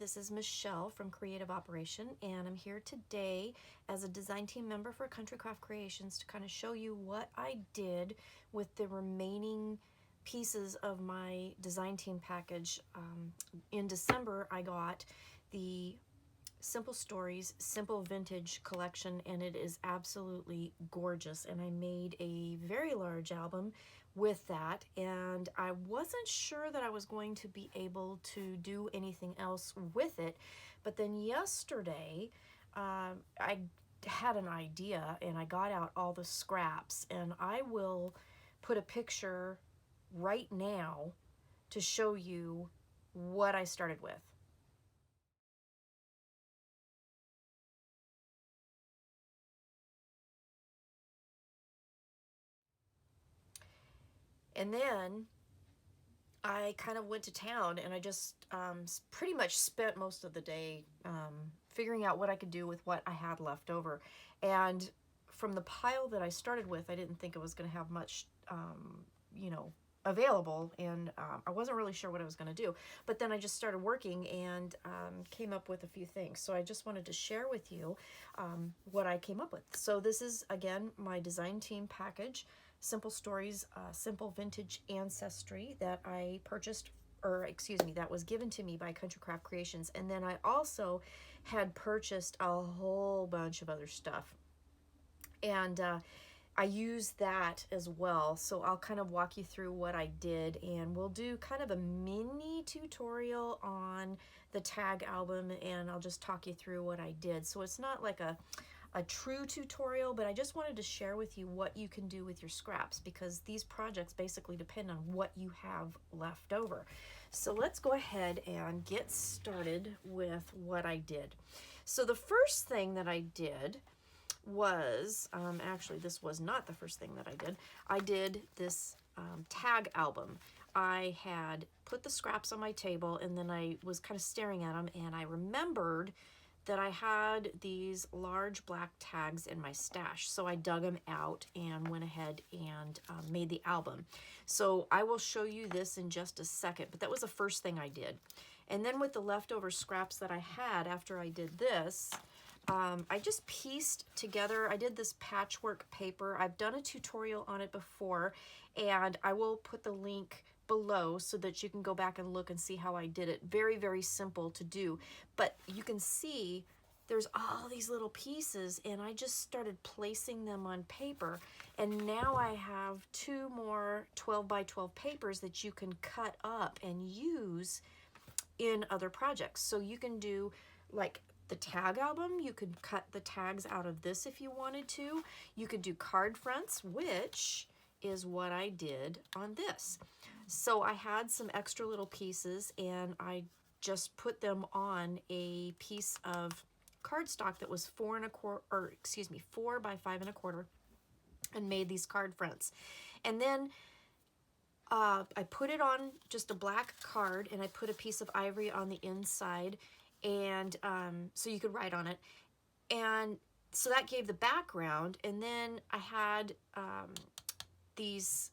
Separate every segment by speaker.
Speaker 1: This is Michelle from Creative Operation, and I'm here today as a design team member for Country Craft Creations to kind of show you what I did with the remaining pieces of my design team package. In December, I got the Simple Stories Simple Vintage collection, and it is absolutely gorgeous, and I made a very large album with that, and I wasn't sure that I was going to be able to do anything else with it, but then yesterday I had an idea and I got out all the scraps, and I will put a picture right now to show you what I started with. And then I kind of went to town, and I just pretty much spent most of the day figuring out what I could do with what I had left over. And from the pile that I started with, I didn't think it was going to have much, you know, available, and I wasn't really sure what I was going to do. But then I just started working and came up with a few things. So I just wanted to share with you what I came up with. So this is, again, my design team package. Simple Stories, Simple Vintage Ancestry that I purchased, or excuse me, that was given to me by Country Craft Creations. And then I also had purchased a whole bunch of other stuff. And I use that as well. So I'll kind of walk you through what I did, and we'll do kind of a mini tutorial on the tag album, and I'll just talk you through what I did. So it's not like a true tutorial, but I just wanted to share with you what you can do with your scraps, because these projects basically depend on what you have left over. So let's go ahead and get started with what I did. So the first thing that I did was, actually this was not the first thing that I did. I did this tag album. I had put the scraps on my table, and then I was kind of staring at them, and I remembered that I had these large black tags in my stash. So I dug them out and went ahead and made the album. So I will show you this in just a second, but that was the first thing I did. And then with the leftover scraps that I had after I did this, I just pieced together, I did this patchwork paper. I've done a tutorial on it before, and I will put the link below so that you can go back and look and see how I did it. Very, very simple to do, but you can see there's all these little pieces, and I just started placing them on paper, and now I have two more 12 by 12 papers that you can cut up and use in other projects. So you can do like the tag album, you could cut the tags out of this if you wanted to. You could do card fronts, which is what I did on this. So I had some extra little pieces, and I just put them on a piece of cardstock that was 4 by 5 1/4, and made these card fronts. And then I put it on just a black card, and I put a piece of ivory on the inside, and so you could write on it. And so that gave the background. And then I had these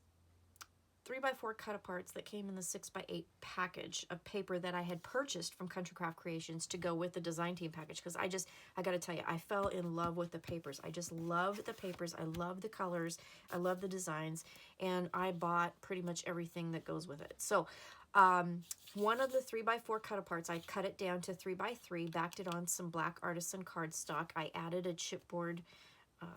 Speaker 1: 3 by 4 cut aparts that came in the 6 by 8 package of paper that I had purchased from Country Craft Creations to go with the design team package, because I got to tell you, I fell in love with the papers. I just love the papers. I love the colors. I love the designs, and I bought pretty much everything that goes with it. So one of the 3 by 4 cut aparts, I cut it down to 3 by 3, backed it on some black artisan cardstock. I added a chipboard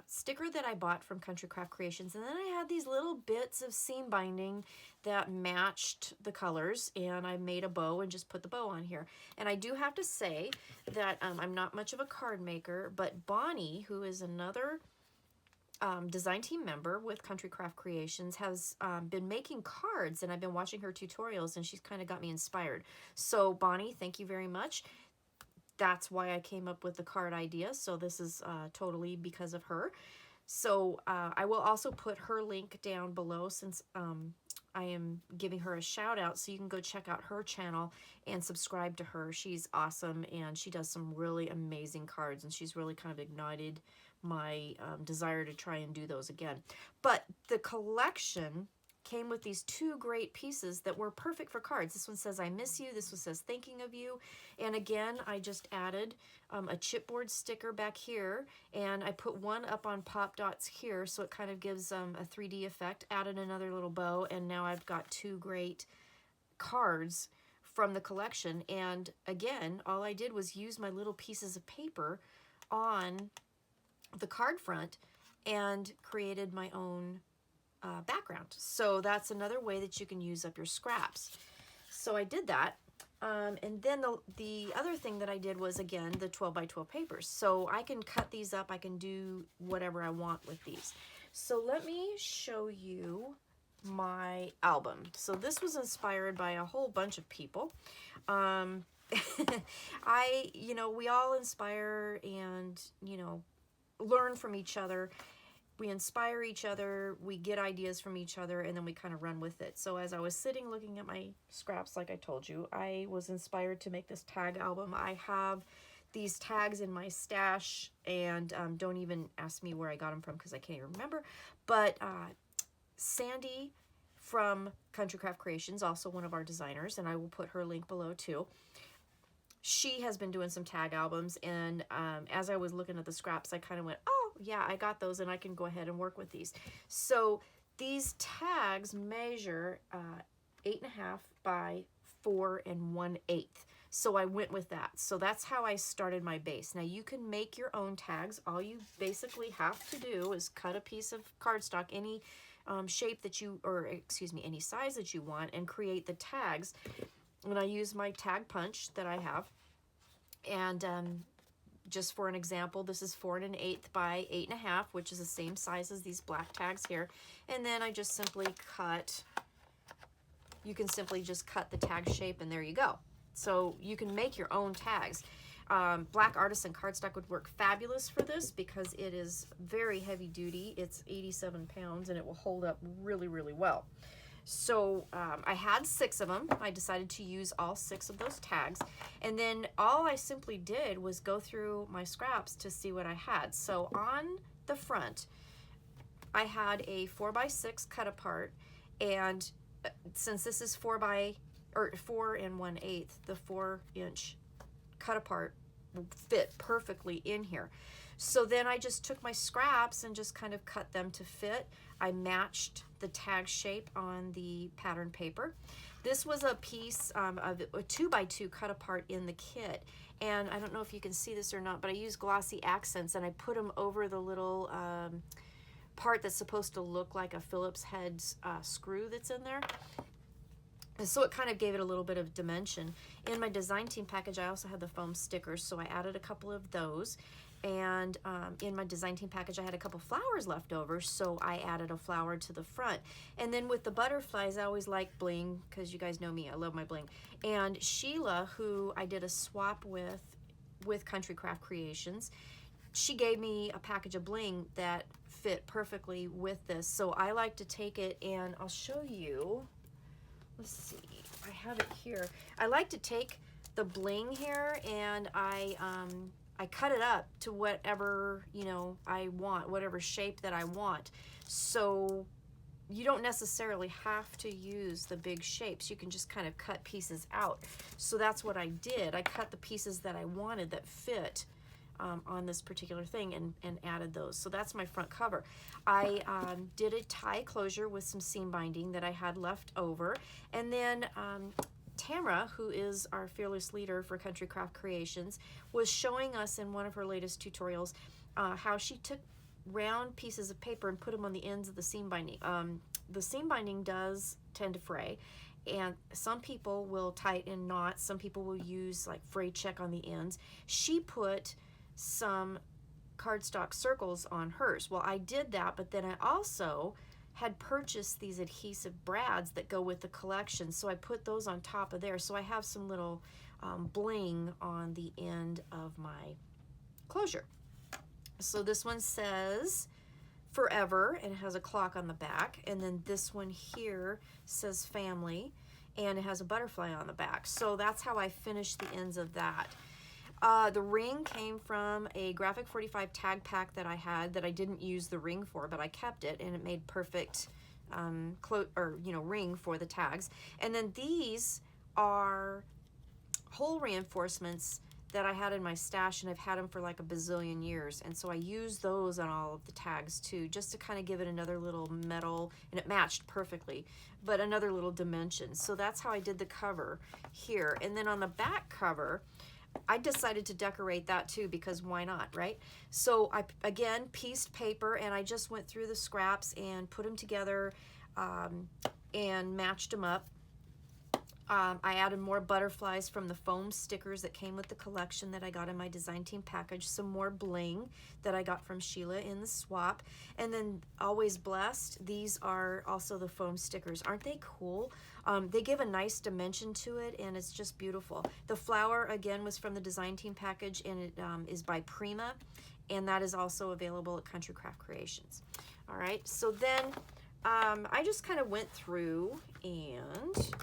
Speaker 1: sticker that I bought from Country Craft Creations, and then I had these little bits of seam binding that matched the colors, and I made a bow and just put the bow on here. And I do have to say that I'm not much of a card maker, but Bonnie, who is another design team member with Country Craft Creations, has been making cards, and I've been watching her tutorials, and she's kind of got me inspired. So Bonnie, thank you very much. That's why I came up with the card idea. So this is totally because of her. So I will also put her link down below, since I am giving her a shout out, so you can go check out her channel and subscribe to her. She's awesome, and she does some really amazing cards, and she's really kind of ignited my desire to try and do those again. But the collection came with these two great pieces that were perfect for cards. This one says, I miss you. This one says, thinking of you. And again, I just added a chipboard sticker back here, and I put one up on pop dots here, so it kind of gives a 3D effect. Added another little bow, and now I've got two great cards from the collection. And again, all I did was use my little pieces of paper on the card front and created my own background. So that's another way that you can use up your scraps. So I did that. And then the other thing that I did was, again, the 12 by 12 papers. So I can cut these up. I can do whatever I want with these. So let me show you my album. So this was inspired by a whole bunch of people. We all inspire and, learn from each other. We inspire each other, we get ideas from each other, and then we kind of run with it. So as I was sitting looking at my scraps, like I told you, I was inspired to make this tag album. I have these tags in my stash, and don't even ask me where I got them from because I can't even remember. But Sandy from Country Craft Creations, also one of our designers, and I will put her link below too. She has been doing some tag albums, and as I was looking at the scraps, I kind of went, oh, yeah, I got those, and I can go ahead and work with these. So these tags measure 8.5 by 4 1/8. So I went with that. So that's how I started my base. Now you can make your own tags. All you basically have to do is cut a piece of cardstock, any shape that you, or excuse me, any size that you want, and create the tags. And I use my tag punch that I have. And just for an example, this is 4 1/8 by 8.5, which is the same size as these black tags here. And then I just simply cut, you can simply just cut the tag shape, and there you go. So you can make your own tags. Black artisan cardstock would work fabulous for this because it is very heavy duty. It's 87 pounds, and it will hold up really, really well. So I had 6 of them. I decided to use all 6 of those tags. And then all I simply did was go through my scraps to see what I had. So on the front, I had a 4 by 6 cut apart. And since this is 4 1/8, the 4-inch cut apart will fit perfectly in here. So then I just took my scraps and just kind of cut them to fit. I matched the tag shape on the pattern paper. This was a piece of a 2 by 2 cut apart in the kit. And I don't know if you can see this or not, but I used glossy accents, and I put them over the little part that's supposed to look like a Phillips head screw that's in there. And so it kind of gave it a little bit of dimension. In my design team package, I also had the foam stickers, so I added a couple of those. And in my design team package, I had a couple flowers left over, so I added a flower to the front. And then with the butterflies, I always like bling, because you guys know me, I love my bling. And Sheila, who I did a swap with Country Craft Creations, she gave me a package of bling that fit perfectly with this. So I like to take it, and I'll show you. Let's see, I have it here. I like to take the bling here, and I cut it up to whatever, I want, whatever shape that I want. So you don't necessarily have to use the big shapes. You can just kind of cut pieces out. So that's what I did. I cut the pieces that I wanted that fit on this particular thing and added those. So that's my front cover. I did a tie closure with some seam binding that I had left over. And then Tamra, who is our fearless leader for Country Craft Creations, was showing us in one of her latest tutorials how she took round pieces of paper and put them on the ends of the seam binding. The seam binding does tend to fray, and some people will tie it in knots. Some people will use like fray check on the ends. She put some cardstock circles on hers. Well, I did that, but then I also had purchased these adhesive brads that go with the collection, so I put those on top of there. So I have some little bling on the end of my closure. So this one says forever, and it has a clock on the back, and then this one here says family, and it has a butterfly on the back. So that's how I finished the ends of that. The ring came from a Graphic 45 tag pack that I had that I didn't use the ring for, but I kept it, and it made perfect ring for the tags. And then these are hole reinforcements that I had in my stash, and I've had them for like a bazillion years, and so I used those on all of the tags too, just to kind of give it another little metal, and it matched perfectly, but another little dimension. So that's how I did the cover here. And then on the back cover, I decided to decorate that too, because why not, right? So I, again, pieced paper, and I just went through the scraps and put them together and matched them up. I added more butterflies from the foam stickers that came with the collection that I got in my design team package, some more bling that I got from Sheila in the swap, and then Always Blessed. These are also the foam stickers. Aren't they cool? They give a nice dimension to it, and it's just beautiful. The flower, again, was from the design team package, and it is by Prima, and that is also available at Country Craft Creations. All right, so then I just kind of went through, and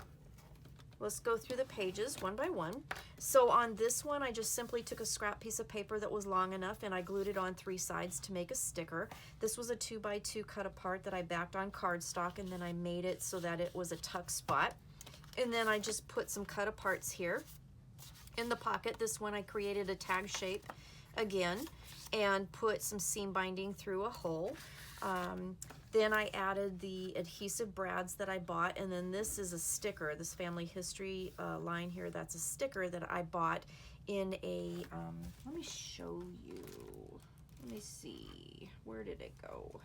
Speaker 1: let's go through the pages one by one. So on this one, I just simply took a scrap piece of paper that was long enough, and I glued it on 3 sides to make a sticker. This was a 2x2 cut apart that I backed on cardstock, and then I made it so that it was a tuck spot. And then I just put some cut aparts here in the pocket. This one I created a tag shape again and put some seam binding through a hole. Then I added the adhesive brads that I bought, and then this is a sticker, this family history line here, that's a sticker that I bought in a, let me show you, let me see, where did it go?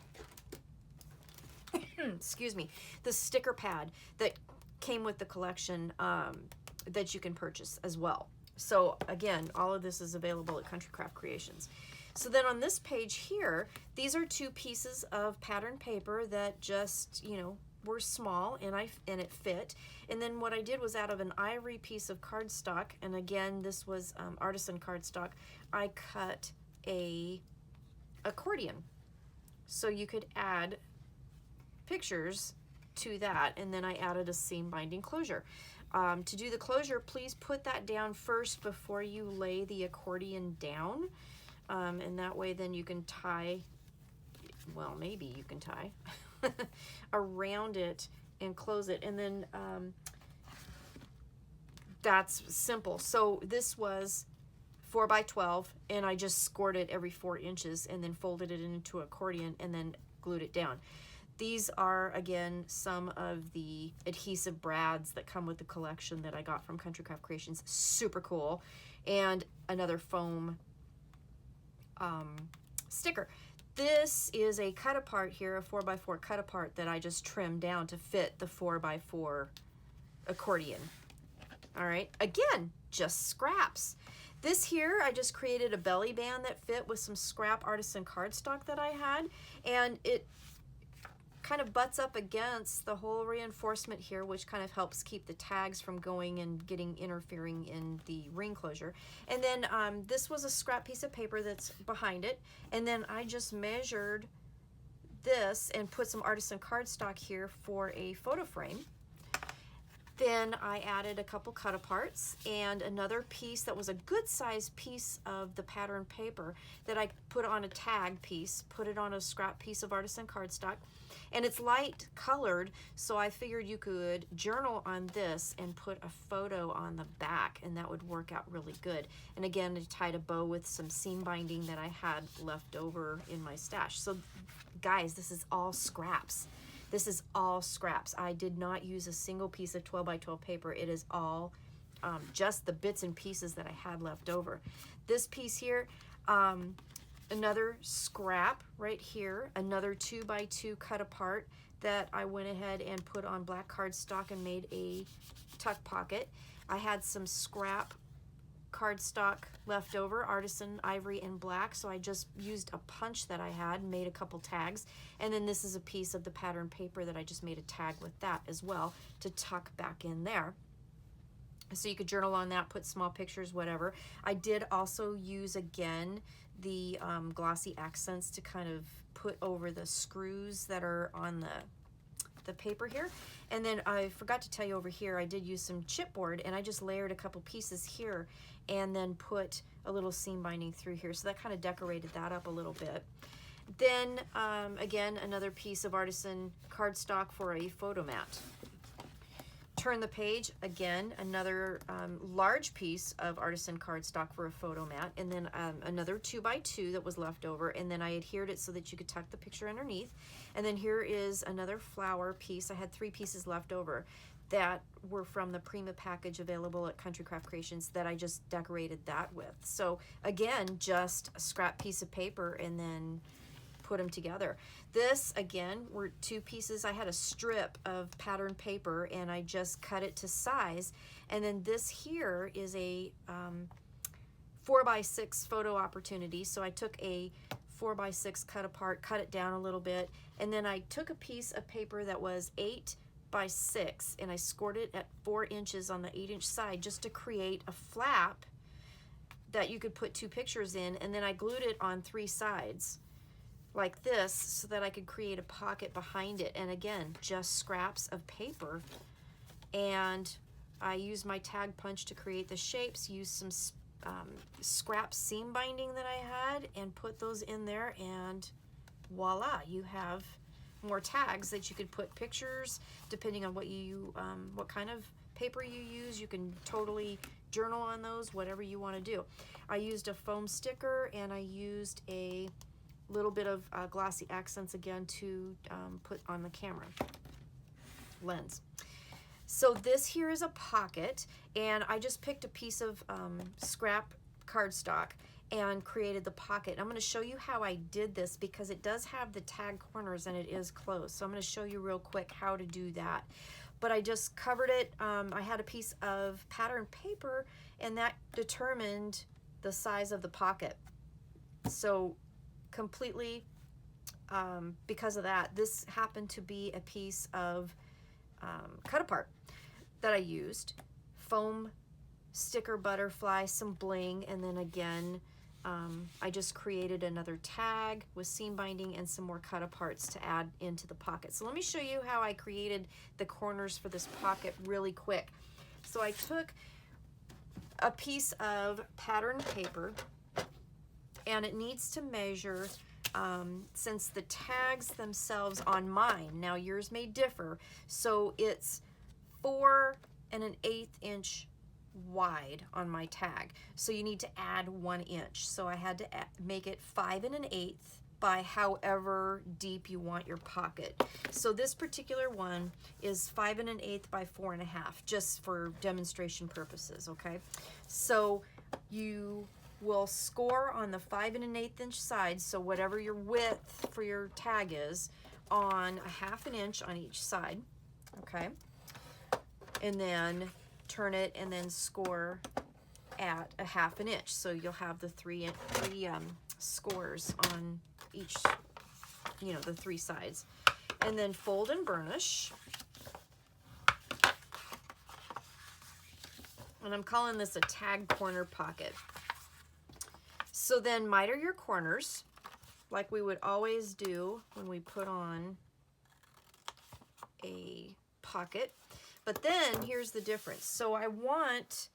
Speaker 1: Excuse me, the sticker pad that came with the collection that you can purchase as well. So again, all of this is available at Country Craft Creations. So then on this page here, these are 2 pieces of pattern paper that just, you know, were small, and it fit. And then what I did was, out of an ivory piece of cardstock, and again, this was artisan cardstock, I cut a accordion. So you could add pictures to that, and then I added a seam binding closure. To do the closure, please put that down first before you lay the accordion down. And that way then you can tie, well, maybe you can tie around it and close it. And then that's simple. So this was 4x12, and I just scored it every 4 inches and then folded it into an accordion and then glued it down. These are, again, some of the adhesive brads that come with the collection that I got from Country Craft Creations. Super cool. And another foam sticker. This is a cut apart here, a 4x4 cut apart that I just trimmed down to fit the 4x4 accordion. All right, again, just scraps. This here, I just created a belly band that fit with some scrap artisan cardstock that I had, and it kind of butts up against the whole reinforcement here, which kind of helps keep the tags from going and interfering in the ring closure. And then this was a scrap piece of paper that's behind it, and then I just measured this and put some artisan cardstock here for a photo frame. Then I added a couple cut aparts and another piece that was a good sized piece of the pattern paper that I put on a tag piece, put it on a scrap piece of artisan cardstock. And it's light colored, so I figured you could journal on this and put a photo on the back, and that would work out really good. And again, I tied a bow with some seam binding that I had left over in my stash. So guys, this is all scraps. This is all scraps. I did not use a single piece of 12x12 paper. It is all just the bits and pieces that I had left over. This piece here, another scrap right here, another 2x2 cut apart that I went ahead and put on black cardstock and made a tuck pocket. I had some scrap cardstock left over, artisan, ivory, and black, so I just used a punch that I had, made a couple tags, and then this is a piece of the pattern paper that I just made a tag with that as well to tuck back in there. So you could journal on that, put small pictures, whatever. I did also use, again, the glossy accents to kind of put over the screws that are on the paper here. And then I forgot to tell you over here, I did use some chipboard, and I just layered a couple pieces here and then put a little seam binding through here. So that kind of decorated that up a little bit. Then, again, another piece of artisan cardstock for a photo mat. Turn the page, again, another large piece of artisan cardstock for a photo mat, and then another 2x2 that was left over, and then I adhered it so that you could tuck the picture underneath. And then here is another flower piece. I had 3 pieces left over that were from the Prima package available at Country Craft Creations that I just decorated that with. So again, just a scrap piece of paper and then put them together. This, again, were 2 pieces. I had a strip of pattern paper and I just cut it to size. And then this here is a 4x6 photo opportunity. So I took a 4x6 cut apart, cut it down a little bit, and then I took a piece of paper that was 8x6 and I scored it at 4 inches on the 8-inch side just to create a flap that you could put 2 pictures in, and then I glued it on 3 sides like this so that I could create a pocket behind it. And again, just scraps of paper, and I used my tag punch to create the shapes, used some scrap seam binding that I had and put those in there, and voila, you have more tags that you could put pictures depending on what you what kind of paper you use. You can totally journal on those, whatever you want to do. I used a foam sticker and I used a little bit of glossy accents again to put on the camera lens. So this here is a pocket, and I just picked a piece of scrap cardstock and created the pocket. I'm going to show you how I did this because it does have the tag corners and it is closed. So I'm going to show you real quick how to do that. But I just covered it. I had a piece of pattern paper and that determined the size of the pocket. So completely because of that, this happened to be a piece of cut apart that I used, foam sticker butterfly, some bling, and then again I just created another tag with seam binding and some more cut aparts to add into the pocket. So let me show you how I created the corners for this pocket really quick. So I took a piece of pattern paper, and it needs to measure, since the tags themselves on mine, now yours may differ, so it's 4 1/8 inch wide on my tag. So you need to add 1 inch. So I had to make it 5 1/8 by however deep you want your pocket. So this particular one is 5 1/8 by 4 1/2, just for demonstration purposes, okay? So you will score on the 5 1/8 inch side, so whatever your width for your tag is, on a 1/2 inch on each side, okay? And then turn it and then score at a 1/2 inch. So you'll have the three scores on each, you know, the 3 sides. And then fold and burnish. And I'm calling this a tag corner pocket. So then miter your corners like we would always do when we put on a pocket. But then here's the difference. So I want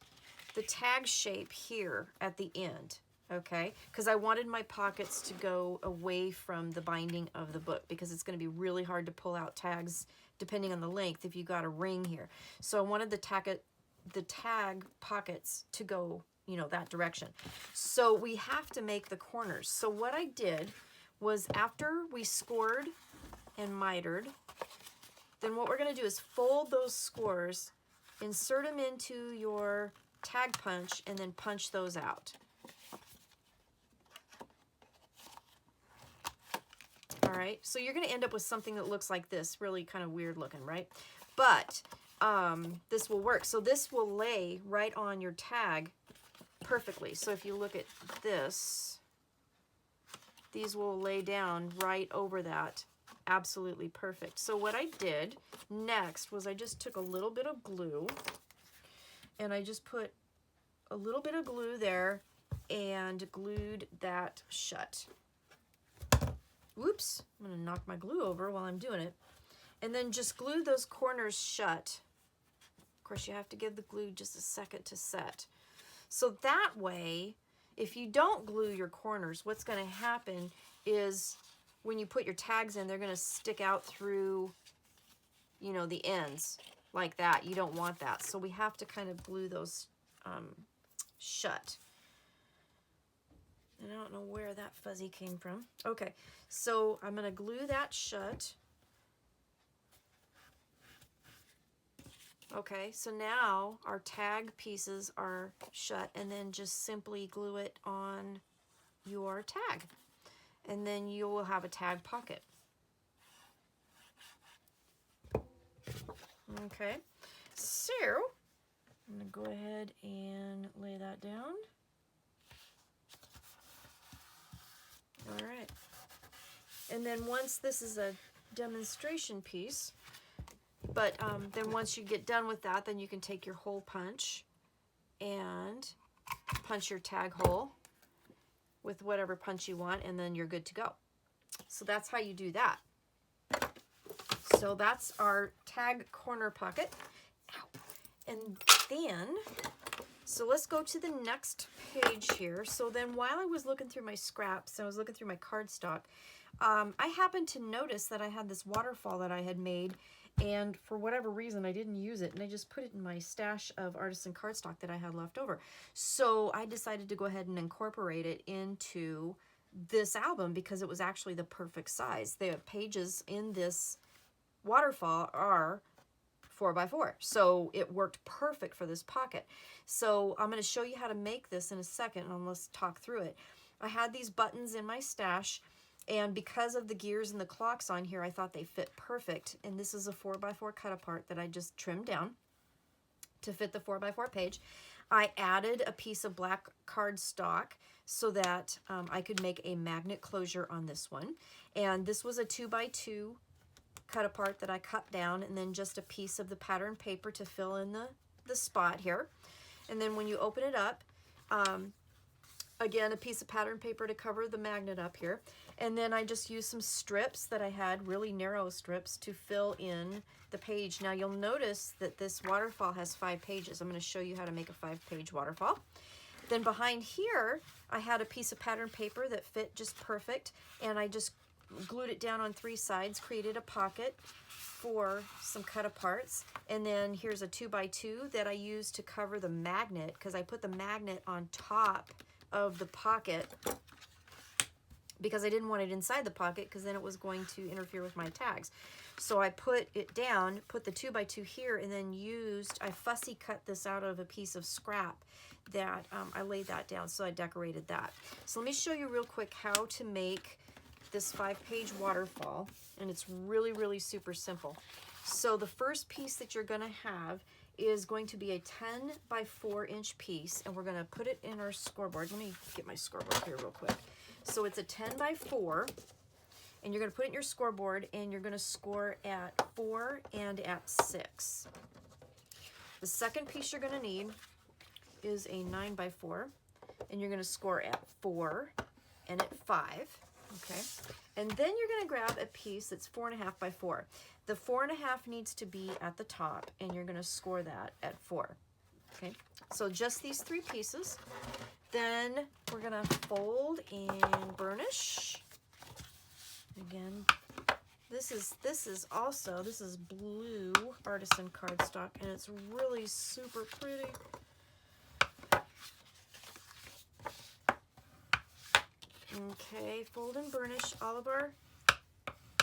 Speaker 1: the tag shape here at the end, okay? Because I wanted my pockets to go away from the binding of the book, because it's going to be really hard to pull out tags depending on the length if you got a ring here. So I wanted the tag pockets to go, you know, that direction. So we have to make the corners. So what I did was, after we scored and mitered, then what we're going to do is fold those scores, insert them into your tag punch, and then punch those out. All right, so you're going to end up with something that looks like this, really kind of weird looking, right? But this will work. So this will lay right on your tag perfectly. So if you look at this, these will lay down right over that. Absolutely perfect. So what I did next was I just took a little bit of glue and I just put a little bit of glue there and glued that shut. Whoops, I'm gonna knock my glue over while I'm doing it. And then just glue those corners shut. Of course, you have to give the glue just a second to set. So that way, if you don't glue your corners, what's gonna happen is when you put your tags in, they're going to stick out through, you know, the ends like that. You don't want that. So we have to kind of glue those shut. And I don't know where that fuzzy came from. Okay, so I'm going to glue that shut. Okay, so now our tag pieces are shut, and then just simply glue it on your tag. And then you will have a tag pocket. Okay, so I'm going to go ahead and lay that down. All right. And then once this is a demonstration piece, but then once you get done with that, then you can take your hole punch and punch your tag hole with whatever punch you want, and then you're good to go. So that's how you do that. So that's our tag corner pocket. Ow. And then, so let's go to the next page here. So then while I was looking through my scraps, I was looking through my cardstock, I happened to notice that I had this waterfall that I had made, and for whatever reason I didn't use it, and I just put it in my stash of artisan cardstock that I had left over. So I decided to go ahead and incorporate it into this album because it was actually the perfect size. The pages in this waterfall are 4x4, so it worked perfect for this pocket. So I'm going to show you how to make this in a second, and let's talk through it. I had these buttons in my stash, and because of the gears and the clocks on here, I thought they fit perfect. And this is a 4x4 cut apart that I just trimmed down to fit the 4x4 page. I added a piece of black cardstock so that I could make a magnet closure on this one. And this was a 2x2 cut apart that I cut down, and then just a piece of the pattern paper to fill in the spot here. And then when you open it up, again, a piece of pattern paper to cover the magnet up here. And then I just used some strips that I had, really narrow strips, to fill in the page. Now you'll notice that this waterfall has 5 pages. I'm going to show you how to make a 5-page waterfall. Then behind here, I had a piece of pattern paper that fit just perfect, and I just glued it down on 3 sides, created a pocket for some cut aparts. And then here's a 2x2 that I used to cover the magnet, because I put the magnet on top of the pocket because I didn't want it inside the pocket, because then it was going to interfere with my tags. So I put it down, put the 2x2 here, and then I fussy cut this out of a piece of scrap that I laid that down, so I decorated that. So let me show you real quick how to make this 5-page waterfall, and it's really, really super simple. So the first piece that you're going to have is going to be a 10x4-inch piece, and we're going to put it in our scoreboard. Let me get my scoreboard here real quick. So it's a 10x4, and you're going to put it in your scoreboard, and you're going to score at 4 and at 6. The second piece you're going to need is a 9x4, and you're going to score at 4 and at 5. Okay, and then you're going to grab a piece that's 4.5x4. The 4.5 needs to be at the top, and you're going to score that at 4. Okay, so just these 3 pieces. Then we're going to fold and burnish. Again, this is blue artisan cardstock, and it's really super pretty. Okay, fold and burnish all of our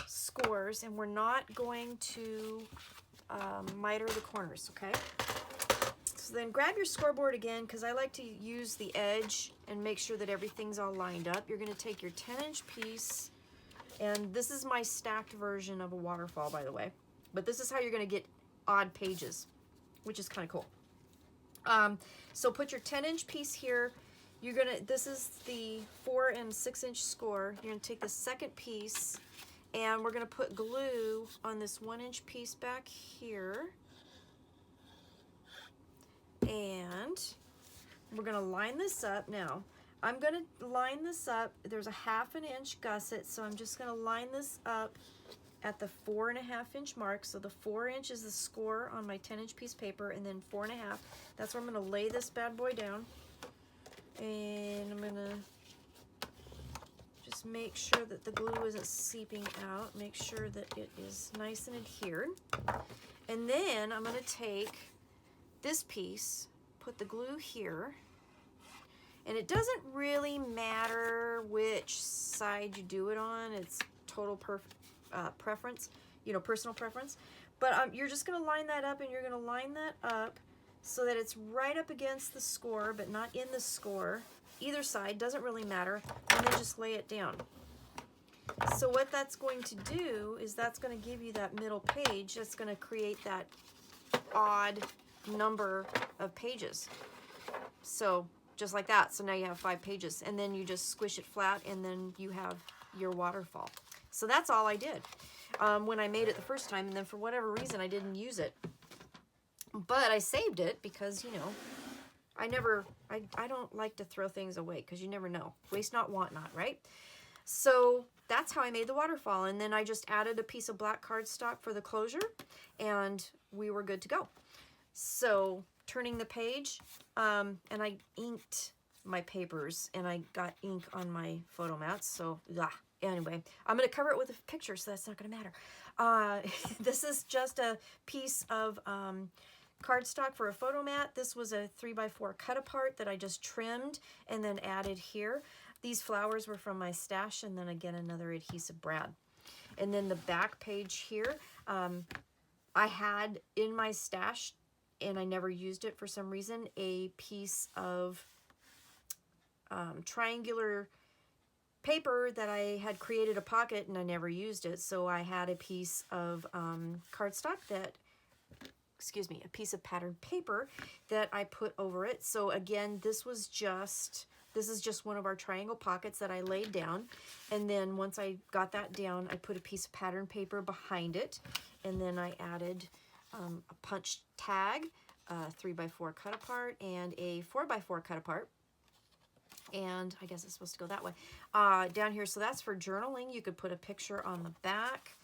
Speaker 1: scores, and we're not going to miter the corners, okay? So then grab your scoreboard again, because I like to use the edge and make sure that everything's all lined up. You're going to take your 10-inch piece, and this is my stacked version of a waterfall, by the way. But this is how you're going to get odd pages, which is kind of cool. So put your 10-inch piece here. This is the 4 and 6-inch score. You're going to take the second piece, and we're going to put glue on this 1-inch piece back here. And we're going to line this up. Now, I'm going to line this up. There's a 1/2 inch gusset, so I'm just going to line this up at the 4.5-inch mark. So the 4 inch is the score on my 10-inch piece of paper, and then 4.5. That's where I'm going to lay this bad boy down. And I'm going to just just make sure that the glue isn't seeping out. Make sure that it is nice and adhered. And then I'm going to take this piece, put the glue here, and it doesn't really matter which side you do it on. It's total preference, you know, personal preference. But you're just going to line that up, and you're going to line that up so that it's right up against the score, but not in the score. Either side, doesn't really matter, and then just lay it down. So what that's going to do is that's going to give you that middle page. That's going to create that odd number of pages. So just like that. So now you have 5 pages, and then you just squish it flat, and then you have your waterfall. So that's all I did when I made it the first time, and then for whatever reason I didn't use it. But I saved it because, you know, I don't like to throw things away because you never know. Waste not, want not, right? So that's how I made the waterfall. And then I just added a piece of black cardstock for the closure, and we were good to go. So turning the page, and I inked my papers, and I got ink on my photo mats. So anyway, I'm going to cover it with a picture, so that's not going to matter. This is just a piece of cardstock for a photo mat. This was a 3x4 cut apart that I just trimmed and then added here. These flowers were from my stash, and then again another adhesive brad. And then the back page here, I had in my stash, and I never used it for some reason, a piece of triangular paper that I had created a pocket, and I never used it. So I had a piece of cardstock that, excuse me, a piece of patterned paper that I put over it. So again, this is just one of our triangle pockets that I laid down. And then once I got that down, I put a piece of patterned paper behind it. And then I added a punch tag, a 3x4 cut apart, and a 4x4 cut apart. And I guess it's supposed to go that way. Down here, so that's for journaling. You could put a picture on the back.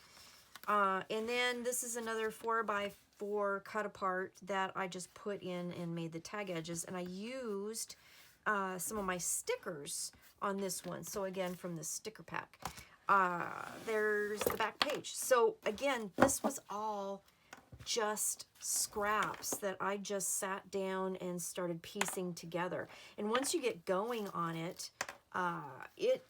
Speaker 1: And then this is another 4x4 cut apart that I just put in and made the tag edges, and I used some of my stickers on this one. So again, from the sticker pack, there's the back page. So again, this was all just scraps that I just sat down and started piecing together. And once you get going on it, it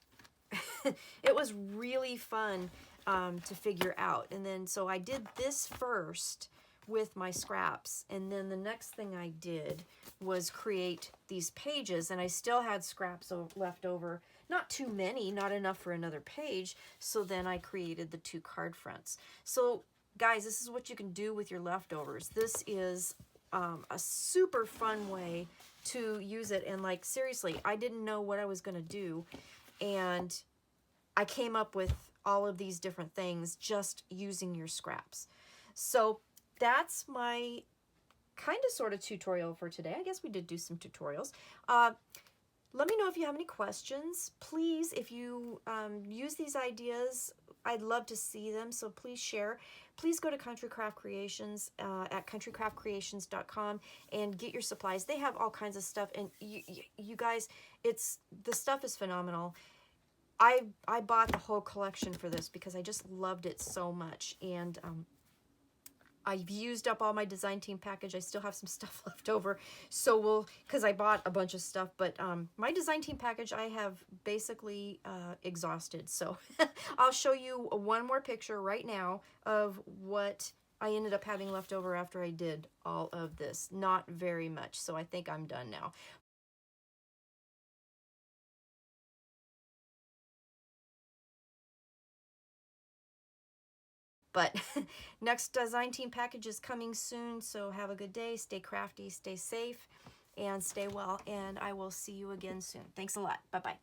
Speaker 1: was really fun to figure out. And then so I did this first with my scraps, and then the next thing I did was create these pages, and I still had scraps left over, not too many, not enough for another page. So then I created the 2 card fronts. So guys, this is what you can do with your leftovers. This is a super fun way to use it. And like, seriously, I didn't know what I was going to do, and I came up with all of these different things just using your scraps. So that's my kind of sort of tutorial for today. I guess we did do some tutorials. Let me know if you have any questions. Please, if you use these ideas, I'd love to see them, so please share. Please go to Country Craft Creations at countrycraftcreations.com and get your supplies. They have all kinds of stuff, and you guys, the stuff is phenomenal. I bought the whole collection for this because I just loved it so much, and I've used up all my design team package. I still have some stuff left over, so because I bought a bunch of stuff, but my design team package I have basically exhausted. So I'll show you one more picture right now of what I ended up having left over after I did all of this. Not very much, so I think I'm done now. But next design team package is coming soon, so have a good day, stay crafty, stay safe, and stay well, and I will see you again soon. Thanks a lot. Bye-bye.